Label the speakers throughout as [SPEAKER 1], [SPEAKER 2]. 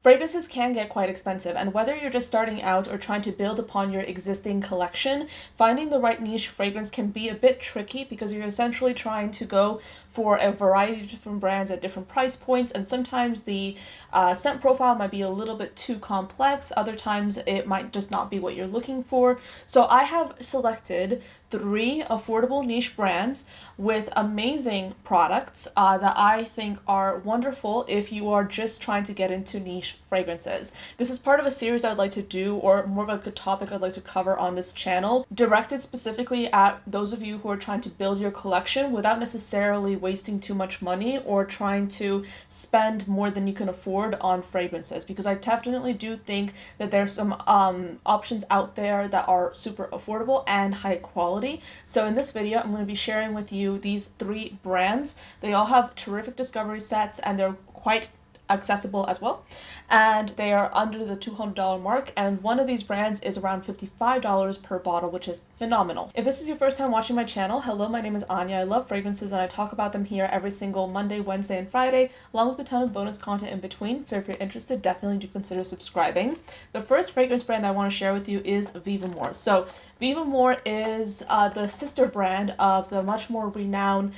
[SPEAKER 1] Fragrances can get quite expensive, and whether you're just starting out or trying to build upon your existing collection, finding the right niche fragrance can be a bit tricky because you're essentially trying to go for a variety of different brands at different price points, and sometimes the scent profile might be a little bit too complex. Other times it might just not be what you're looking for. So I have selected 3 affordable niche brands with amazing products that I think are wonderful if you are just trying to get into niche fragrances. This is part of a series I'd like to do, or more of a good topic I'd like to cover on this channel, directed specifically at those of you who are trying to build your collection without necessarily wasting too much money or trying to spend more than you can afford on fragrances, because I definitely do think that there's some options out there that are super affordable and high quality. So in this video, I'm going to be sharing with you these 3 brands. They all have terrific discovery sets and they're quite accessible as well, and they are under the $200 mark, and one of these brands is around $55 per bottle, which is phenomenal. If this is your first time watching my channel, hello, my name is Anya. I love fragrances and I talk about them here every single Monday, Wednesday, and Friday, along with a ton of bonus content in between. So if you're interested, definitely do consider subscribing. The first fragrance brand I want to share with you is Vivamore. So Vivamore is the sister brand of the much more renowned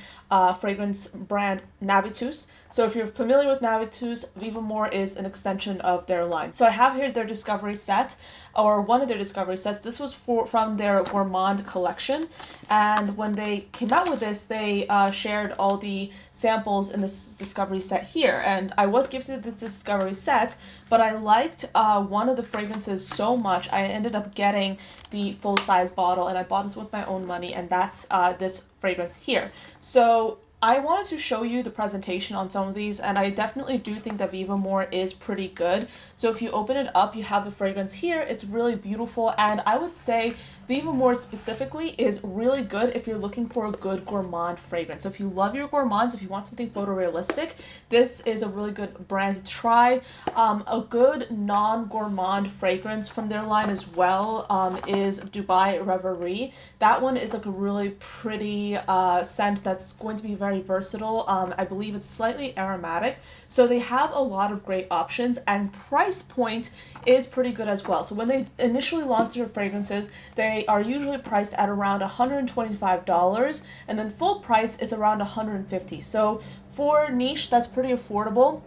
[SPEAKER 1] fragrance brand Navitus. So if you're familiar with Navitus, Vivamore is an extension of their line. So I have here their discovery set, or one of their discovery sets. This was from their Gourmand collection, and when they came out with this, they shared all the samples in this discovery set here. And I was gifted this discovery set, but I liked one of the fragrances so much, I ended up getting the full-size bottle, and I bought this with my own money, and that's this fragrance here. So I wanted to show you the presentation on some of these, and I definitely do think that Vivamore is pretty good. So if you open it up, you have the fragrance here. It's really beautiful, and I would say Vivamore specifically is really good if you're looking for a good gourmand fragrance. So if you love your gourmands, if you want something photorealistic, this is a really good brand to try. A good non-gourmand fragrance from their line as well is Dubai Reverie. That one is like a really pretty scent that's going to be very versatile. I believe it's slightly aromatic. So they have a lot of great options, and price point is pretty good as well. So when they initially launched their fragrances, they are usually priced at around $125, and then full price is around $150. So for niche, that's pretty affordable.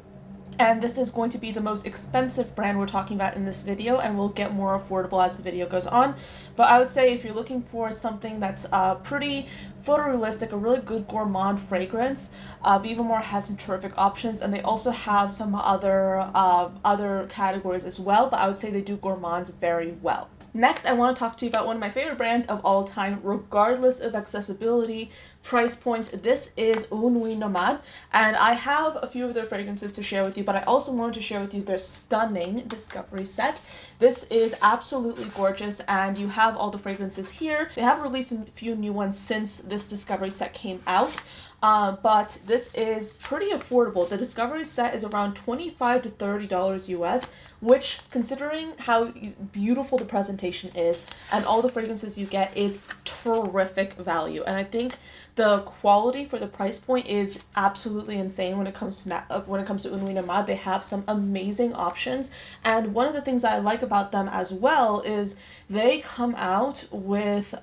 [SPEAKER 1] And this is going to be the most expensive brand we're talking about in this video, and will get more affordable as the video goes on. But I would say if you're looking for something that's pretty photorealistic, a really good gourmand fragrance, Vivamore has some terrific options, and they also have some other categories as well, but I would say they do gourmands very well. Next, I want to talk to you about one of my favorite brands of all time, regardless of accessibility, price points. This is Une Nuit Nomade, and I have a few of their fragrances to share with you, but I also wanted to share with you their stunning discovery set. This is absolutely gorgeous, and you have all the fragrances here. They have released a few new ones since this discovery set came out. But this is pretty affordable. The discovery set is around $25 to $30 US, which, considering how beautiful the presentation is and all the fragrances you get, is terrific value. And I think the quality for the price point is absolutely insane when it comes to Une Nuit Nomade. They have some amazing options, and one of the things I like about them as well is they come out with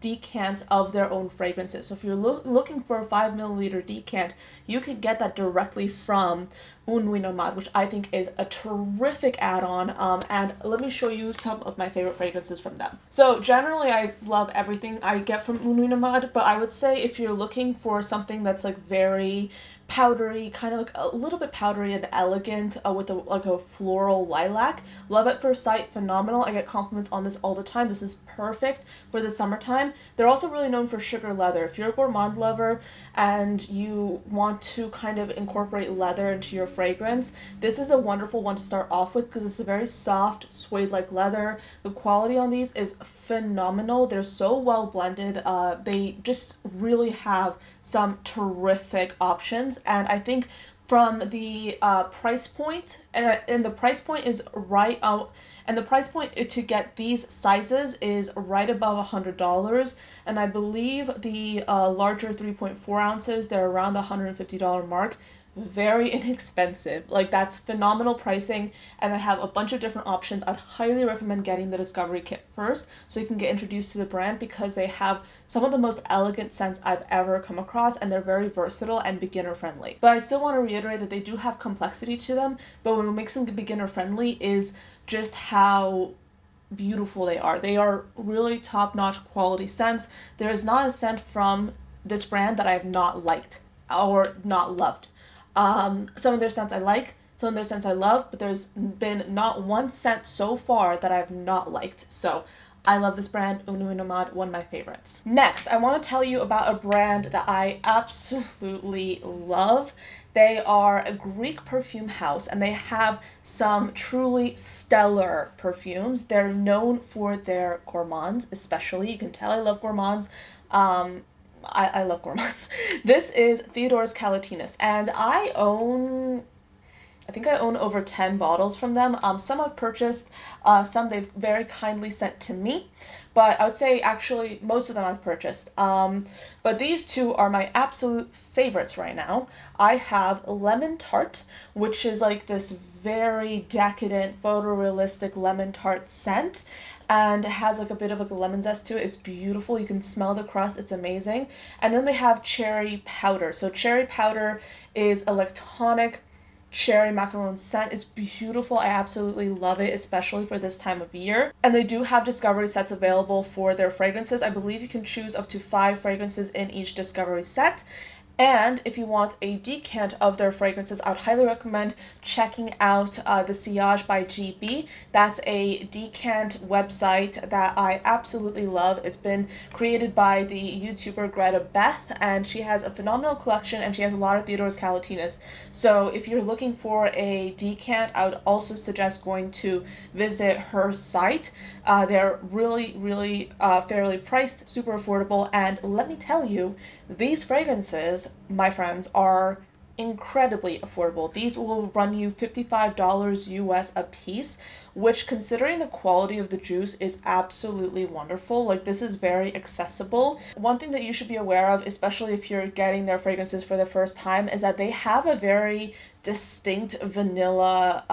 [SPEAKER 1] decants of their own fragrances. So if you're looking for a 5 ml decant, you can get that directly from Une Nuit Nomade, which I think is a terrific add-on, and let me show you some of my favorite fragrances from them. So generally I love everything I get from Une Nuit Nomade, but I would say if you're looking for something that's like very powdery, kind of like a little bit powdery and elegant, with like a floral lilac, Love at First Sight, phenomenal. I get compliments on this all the time. This is perfect for the summertime. They're also really known for sugar leather. If you're a gourmand lover and you want to kind of incorporate leather into your fragrance, this is a wonderful one to start off with because it's a very soft suede-like leather. The quality on these is phenomenal. They're so well blended. They just really have some terrific options, and I think from the price point, and the price point is right out, and the price point to get these sizes is right above $100, and I believe the larger 3.4 ounces, they're around the $150 mark. very inexpensive. Like, that's phenomenal pricing, and they have a bunch of different options. I'd highly recommend getting the Discovery Kit first so you can get introduced to the brand, because they have some of the most elegant scents I've ever come across, and they're very versatile and beginner friendly. But I still want to reiterate that they do have complexity to them, but what makes them beginner friendly is just how beautiful they are. They are really top-notch quality scents. There is not a scent from this brand that I have not liked or not loved. Some of their scents I like, some of their scents I love, but there's been not one scent so far that I've not liked. So I love this brand, Une Nuit Nomade, one of my favorites. Next, I want to tell you about a brand that I absolutely love. They are a Greek perfume house, and they have some truly stellar perfumes. They're known for their gourmands, especially. You can tell I love gourmands. I love gourmands. This is Theodoros Kalotinis, and I think I own over 10 bottles from them. Some I've purchased, some they've very kindly sent to me, but I would say actually most of them I've purchased. But these two are my absolute favorites right now. I have Lemon Tart, which is like this very decadent, photorealistic lemon tart scent, and it has like a bit of like a lemon zest to it. It's beautiful. You can smell the crust. It's amazing. And then they have Cherry Powder. So Cherry Powder is electronic cherry macaron scent. Is beautiful. I absolutely love it, especially for this time of year. And they do have discovery sets available for their fragrances. I believe you can choose up to 5 fragrances in each discovery set. And if you want a decant of their fragrances, I would highly recommend checking out the Sillage by GB. That's a decant website that I absolutely love. It's been created by the YouTuber Greta Beth, and she has a phenomenal collection, and she has a lot of Theodoros Kalotinis. So if you're looking for a decant, I would also suggest going to visit her site. They're really, really fairly priced, super affordable, and let me tell you, these fragrances, my friends, are incredibly affordable. These will run you $55 US a piece, which, considering the quality of the juice, is absolutely wonderful. Like, this is very accessible. One thing that you should be aware of, especially if you're getting their fragrances for the first time, is that they have a very distinct vanilla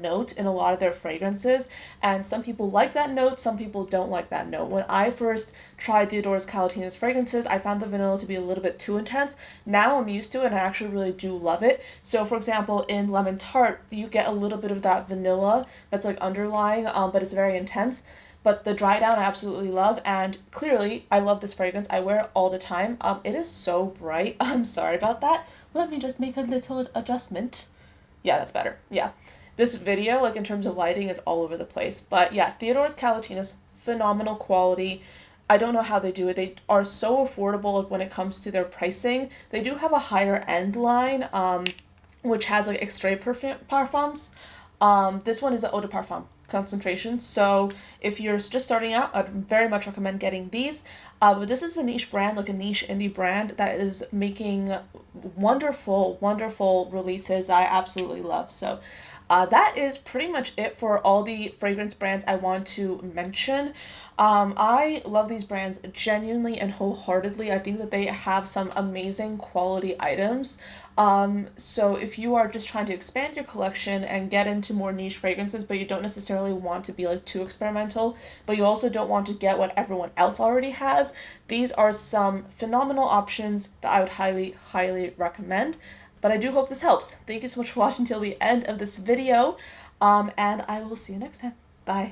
[SPEAKER 1] note in a lot of their fragrances, and some people like that note, some people don't like that note. When I first tried Theodoros Kalotinis fragrances, I found the vanilla to be a little bit too intense. Now I'm used to it, and I actually really do love it. So for example, in Lemon Tart, you get a little bit of that vanilla that's like underlying, but it's very intense. But the dry down I absolutely love, and clearly I love this fragrance. I wear it all the time. It is so bright. I'm sorry about that. Let me just make a little adjustment. Yeah, that's better. Yeah. This video, like in terms of lighting, is all over the place. But yeah, Theodoros Kalotinis, phenomenal quality. I don't know how they do it. They are so affordable when it comes to their pricing. They do have a higher end line, which has like extrait parfums. This one is an eau de parfum concentration. So if you're just starting out, I'd very much recommend getting these. But this is a niche brand, like a niche indie brand that is making wonderful, wonderful releases that I absolutely love. So that is pretty much it for all the fragrance brands I want to mention. I love these brands genuinely and wholeheartedly. I think that they have some amazing quality items. So if you are just trying to expand your collection and get into more niche fragrances, but you don't necessarily want to be like too experimental, but you also don't want to get what everyone else already has, these are some phenomenal options that I would highly, highly recommend. But I do hope this helps. Thank you so much for watching till the end of this video, and I will see you next time. Bye.